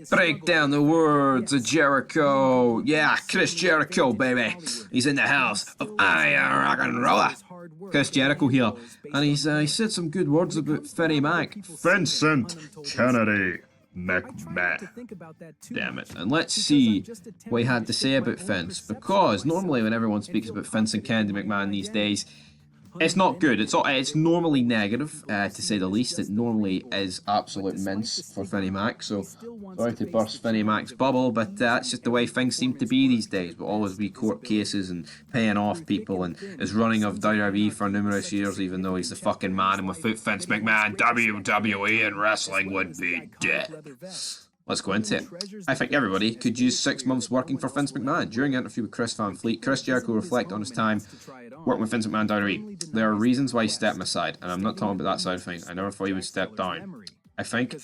Break down the words of Jericho. Yeah, Chris Jericho, baby. He's in the house of Iron Rock and Roller. Chris Jericho here, and he said some good words about Finny Mac. Vincent Kennedy McMahon. Damn it. And let's see what he had to say about Vince, because normally when everyone speaks about Vince and Kennedy McMahon these days, it's not good. It's normally negative, to say the least. It normally is absolute mince for Finny Mac. So sorry to burst Finny Mac's bubble, but that's just the way things seem to be these days. But always be court cases and paying off people, and his running of WWE for numerous years, even though he's the fucking man. And without Vince McMahon, WWE and wrestling would be dead. Let's go into it. I think everybody could use 6 months working for Vince McMahon. During an interview with Chris Van Fleet, Chris Jericho reflected on his time working with Vince McMahon WWE. There are reasons why he stepped aside, and I'm not talking about that side of things. I never thought he would step down. I think,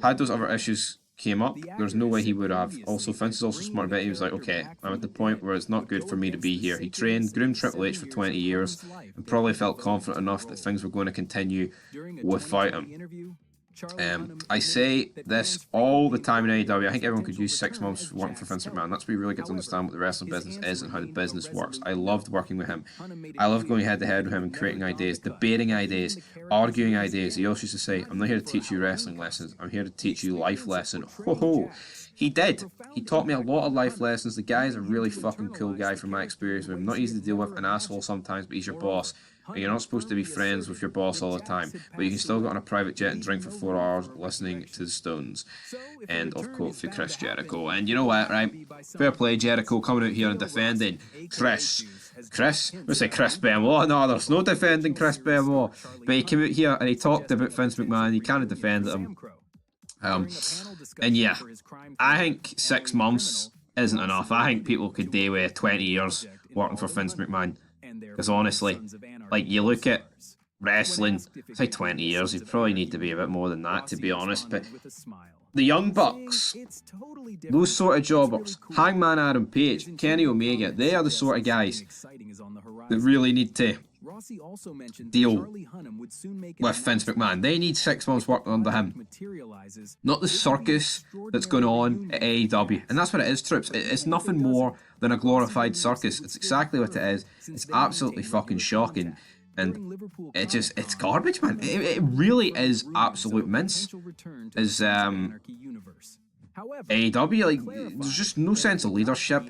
had those other issues came up, there's no way he would have. Also, Vince is also smart about it. He was like, okay, I'm at the point where it's not good for me to be here. He groomed Triple H for 20 years, and probably felt confident enough that things were going to continue without him. I say this all the time in AEW. I think everyone could use 6 months working for Vince McMahon. That's where you really get to understand what the wrestling business is and how the business works. I loved working with him. I loved going head to head with him and creating ideas, debating ideas, arguing ideas. He also used to say, I'm not here to teach you wrestling lessons. I'm here to teach you life lessons. Ho ho! He did. He taught me a lot of life lessons. The guy is a really fucking cool guy from my experience with him. Not easy to deal with, an asshole sometimes, but he's your boss. You're not supposed to be friends with your boss all the time, but you can still go on a private jet and drink for 4 hours listening to the Stones. End of quote for Chris Jericho. And you know what, right? Fair play, Jericho coming out here and defending Chris. We say Chris Benoit. No, there's no defending Chris Benoit. But he came out here and he talked about Vince McMahon. He kind of defended him. And yeah, I think 6 months isn't enough. I think people could do with 20 years working for Vince McMahon. Because honestly, like, you look at wrestling, say 20 years, you probably need to be a bit more than that, to be honest. But the Young Bucks, those sort of jobbers, Hangman Adam Page, Kenny Omega, they are the sort of guys that really need to deal with Vince McMahon. They need 6 months work under him, not the circus that's going on at AEW. And that's what it is, troops. It's nothing more than a glorified circus. It's exactly what it is. It's absolutely fucking shocking. And it's garbage, man. It really is absolute mince. As AEW, like, there's just no sense of leadership.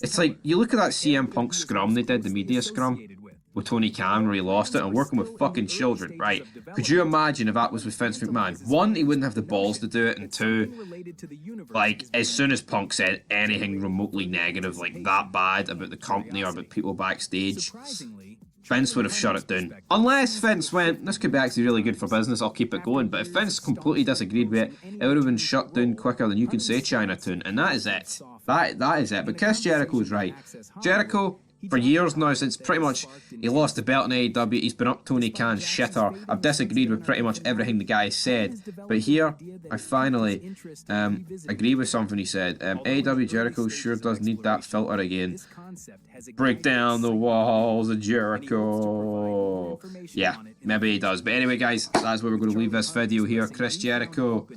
It's like, you look at that CM Punk scrum they did, the media scrum, with Tony Khan where he lost it, and working with fucking children, right? Could you imagine if that was with Vince McMahon? One, he wouldn't have the balls to do it, and two, like, as soon as Punk said anything remotely negative, like that bad about the company or about people backstage, Vince would have shut it down. Unless Vince went, this could be actually really good for business, I'll keep it going. But if Vince completely disagreed with it, it would have been shut down quicker than you can say Chinatown. And that is it. That is it. But Chris Jericho's right. Jericho, for years now, since pretty much he lost the belt in AEW, he's been up Tony Khan's shitter. I've disagreed with pretty much everything the guy said, but here I finally agree with something he said. AEW Jericho sure does need that filter again. Break down the walls of Jericho. Yeah, maybe he does. But anyway, guys, that's where we're going to leave this video here. Chris Jericho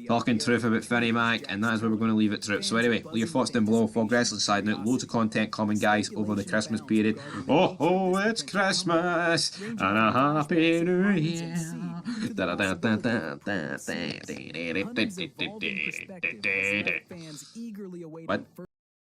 talking truth about Finny Mac, and that is where we're going to leave it, troops. So anyway, leave your thoughts down below. Fog Wrestling Side Note, loads of content coming, guys, over the Christmas period. Oh, it's Christmas and a happy new year. What?